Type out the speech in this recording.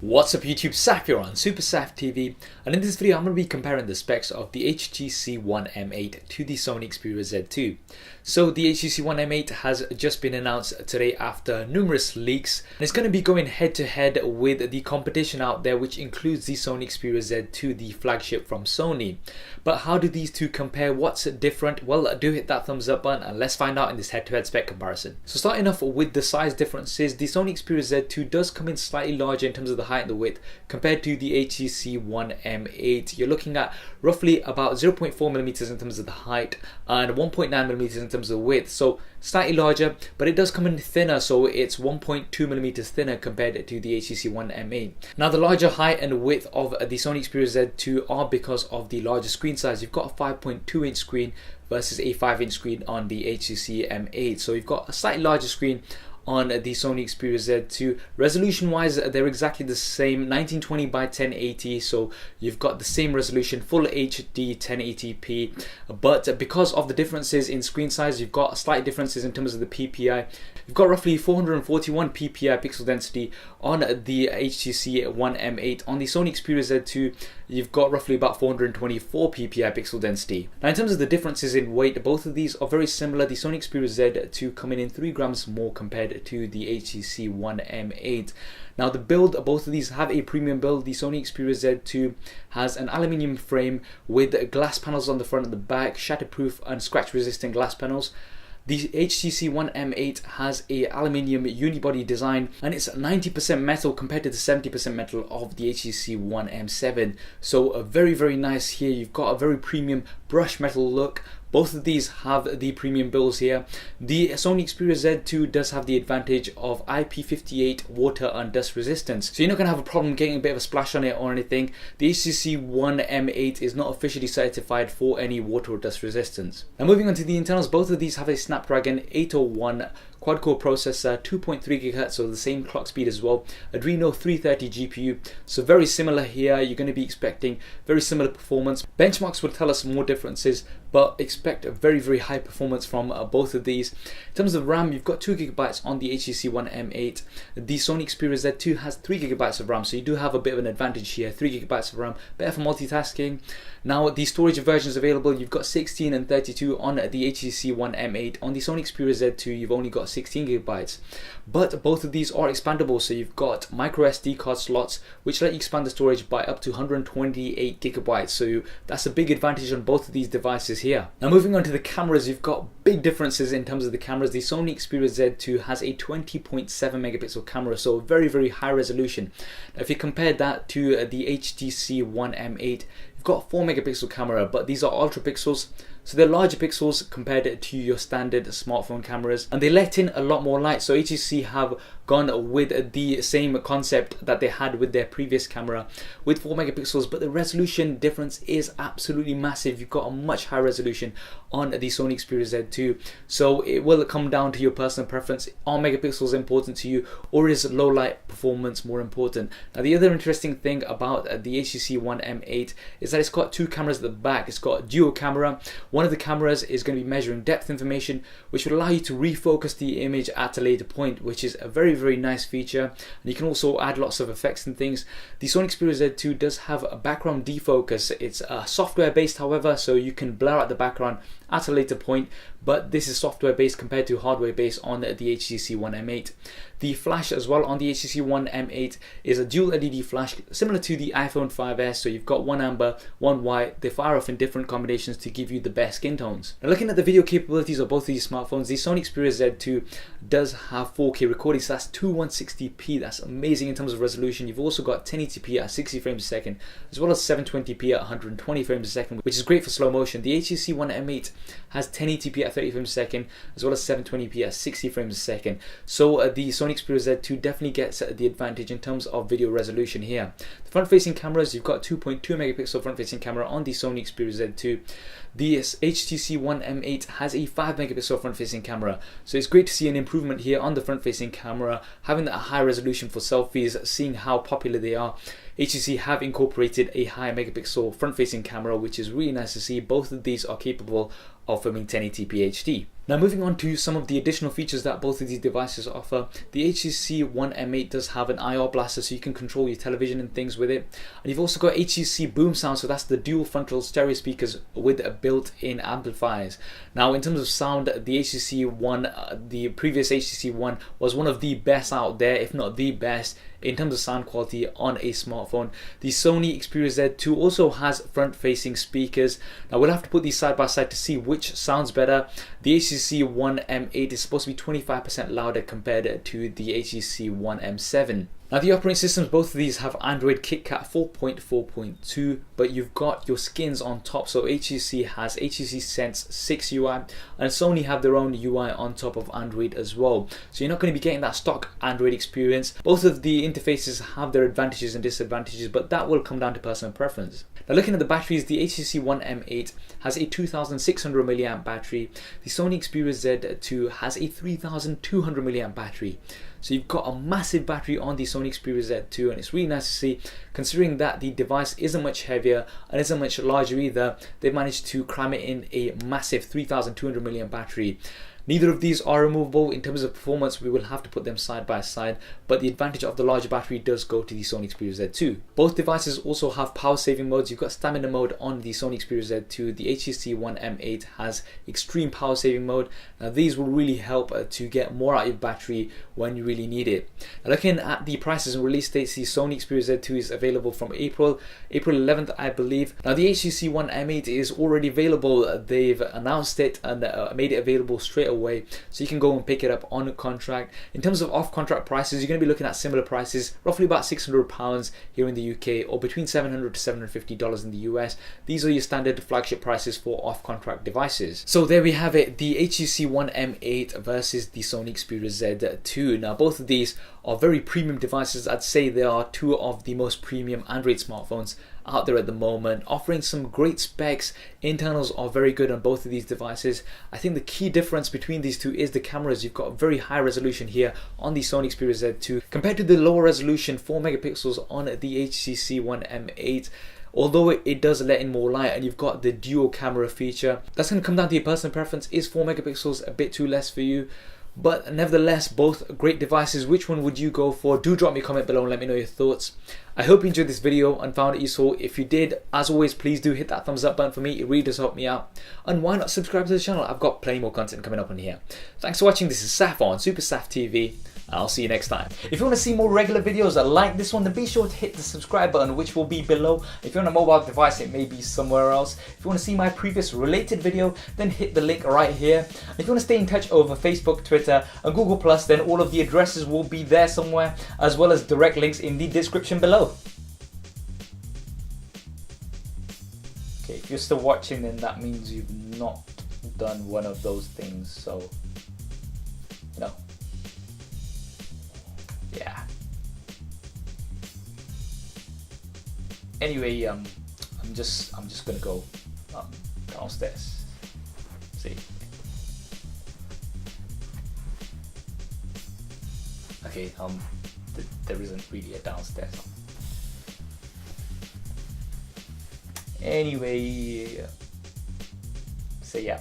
What's up YouTube, Saf here on Super Saf TV, and in this video I'm going to be comparing the specs of the HTC One M8 to the Sony Xperia Z2. So the HTC One M8 has just been announced today after numerous leaks, and it's going to be going head to head with the competition out there, which includes the Sony Xperia Z2, the flagship from Sony. But how do these two compare? What's different? Well, do hit that thumbs up button and let's find out in this head to head spec comparison. So starting off with the size differences, the Sony Xperia Z2 does come in slightly larger in terms of the height and the width compared to the HTC One M8. You're looking at roughly about 0.4 millimeters in terms of the height and 1.9 millimeters in terms of the width. So slightly larger, but it does come in thinner, so it's 1.2 millimeters thinner compared to the HTC One M8. Now the larger height and width of the Sony Xperia Z2 are because of the larger screen size. You've got a 5.2 inch screen versus a 5-inch screen on the HTC M8. So you've got a slightly larger screen on the Sony Xperia Z2. Resolution wise, they're exactly the same, 1920 by 1080, so you've got the same resolution, full HD 1080p, but because of the differences in screen size, you've got slight differences in terms of the PPI. You've got roughly 441 PPI pixel density on the HTC One M8. On the Sony Xperia Z2, you've got roughly about 424 PPI pixel density. Now in terms of the differences in weight, both of these are very similar. The Sony Xperia Z2 coming in 3 grams more compared to the HTC One M8. Now the build, both of these have a premium build. The Sony Xperia Z2 has an aluminium frame with glass panels on the front and the back, shatterproof and scratch resistant glass panels. The HTC One M8 has a aluminium unibody design and it's 90% metal compared to the 70% metal of the HTC One M7. So very nice here. You've got a very premium brushed metal look. Both of these have the premium builds here. The Sony Xperia Z2 does have the advantage of IP58 water and dust resistance, so you're not going to have a problem getting a bit of a splash on it or anything. The HTC One M8 is not officially certified for any water or dust resistance. Now moving on to the internals, both of these have a Snapdragon 801 quad-core processor, 2.3 GHz, so the same clock speed as well. Adreno 330 GPU, so very similar here. You're going to be expecting very similar performance. Benchmarks will tell us more differences, but expect a very high performance from both of these. In terms of RAM, you've got 2 GB on the HTC One M8. The Sony Xperia Z2 has 3 GB of RAM, so you do have a bit of an advantage here. 3 GB of RAM, better for multitasking. Now the storage versions available, you've got 16 and 32 on the HTC One M8. On the Sony Xperia Z2, you've only got 16 GB, but both of these are expandable, so you've got micro SD card slots which let you expand the storage by up to 128 GB, so that's a big advantage on both of these devices here. Now moving on to the cameras, you've got big differences in terms of the cameras. The Sony Xperia Z2 has a 20.7 megapixel camera, so very high resolution. Now if you compare that to the HTC One M8, you've got 4 megapixel camera, but these are ultra pixels, so they're larger pixels compared to your standard smartphone cameras, and they let in a lot more light. So HTC have gone with the same concept that they had with their previous camera with 4 megapixels, but the resolution difference is absolutely massive. You've got a much higher resolution on the Sony Xperia Z2, so it will come down to your personal preference. Are megapixels important to you, or is low light performance more important? Now the other interesting thing about the HTC One M8 is that it's got 2 cameras at the back. It's got a dual camera. One of the cameras is going to be measuring depth information, which will allow you to refocus the image at a later point, which is a very nice feature. And you can also add lots of effects and things. The Sony Xperia Z2 does have a background defocus. It's software based, however, so you can blur out the background at a later point, but this is software based compared to hardware based on the HTC One M8. The flash as well on the HTC One M8 is a dual LED flash similar to the iPhone 5s, so you've got one amber, one white. They fire off in different combinations to give you the best skin tones. Now looking at the video capabilities of both of these smartphones, the Sony Xperia Z2 does have 4K recording, so that's 2160p. That's amazing in terms of resolution. You've also got 1080p at 60 frames a second, as well as 720p at 120 frames a second, which is great for slow motion. The HTC One M8 has 1080p at 30 frames a second, as well as 720p at 60 frames a second. So the Sony Xperia Z2 definitely gets the advantage in terms of video resolution here. The front-facing cameras, you've got 2.2 megapixel front-facing camera on the Sony Xperia Z2. The HTC One M8 has a 5 megapixel front-facing camera, so it's great to see an improvement here on the front-facing camera, having that high resolution for selfies, seeing how popular they are. HTC have incorporated a high megapixel front-facing camera, which is really nice to see. Both of these are capable of filming 1080p HD. Now moving on to some of the additional features that both of these devices offer. The HTC One M8 does have an IR blaster, so you can control your television and things with it. And you've also got HTC Boom Sound, so that's the dual frontal stereo speakers with built-in amplifiers. Now in terms of sound, the HTC One, the previous HTC One was one of the best out there, if not the best, in terms of sound quality on a smartphone. The Sony Xperia Z2 also has front-facing speakers. Now we'll have to put these side by side to see which sounds better. The HTC One M8 is supposed to be 25% louder compared to the HTC One M7. Now the operating systems, both of these have Android KitKat 4.4.2, but you've got your skins on top. So HTC has HTC Sense 6 UI, and Sony have their own UI on top of Android as well. So you're not going to be getting that stock Android experience. Both of the interfaces have their advantages and disadvantages, but that will come down to personal preference. Now looking at the batteries, the HTC One M8 has a 2600 mAh battery. The Sony Xperia Z2 has a 3200 mAh battery. So you've got a massive battery on the Sony Xperia Z2, and it's really nice to see, considering that the device isn't much heavier and isn't much larger either. They've managed to cram it in a massive 3200 mAh battery. Neither of these are removable. In terms of performance, we will have to put them side by side, but the advantage of the larger battery does go to the Sony Xperia Z2. Both devices also have power saving modes. You've got stamina mode on the Sony Xperia Z2. The HTC One M8 has extreme power saving mode. Now these will really help to get more out of your battery when you really need it. Now looking at the prices and release dates, the Sony Xperia Z2 is available from April 11th, I believe. Now the HTC One M8 is already available. They've announced it and made it available straight away, so you can go and pick it up on contract. In terms of off contract prices, you're going to be looking at similar prices, roughly about £600 here in the UK, or between $700 to $750 in the US. These are your standard flagship prices for off contract devices. So there we have it, the HTC One M8 versus the Sony Xperia Z2. Now both of these are very premium devices. I'd say they are two of the most premium Android smartphones out there at the moment, offering some great specs. Internals are very good on both of these devices. I think the key difference between these two is the cameras. You've got very high resolution here on the Sony Xperia Z2 compared to the lower resolution 4 megapixels on the HTC One M8. Although it does let in more light, and you've got the dual camera feature, that's going to come down to your personal preference. Is 4 megapixels a bit too less for you? But nevertheless, both great devices. Which one would you go for? Do drop me a comment below and let me know your thoughts. I hope you enjoyed this video and found it useful. If you did, as always, please do hit that thumbs up button for me. It really does help me out. And why not subscribe to the channel? I've got plenty more content coming up on here. Thanks for watching. This is Saf on Super Saf TV. I'll see you next time. If you want to see more regular videos like this one, then be sure to hit the subscribe button, which will be below. If you're on a mobile device, it may be somewhere else. If you want to see my previous related video, then hit the link right here. If you want to stay in touch over Facebook, Twitter and Google+, then all of the addresses will be there somewhere, as well as direct links in the description below. Okay, if you're still watching, then that means you've not done one of those things, so no. Yeah. Anyway, I'm just gonna go downstairs. See. Okay. There isn't really a downstairs. Anyway, so yeah.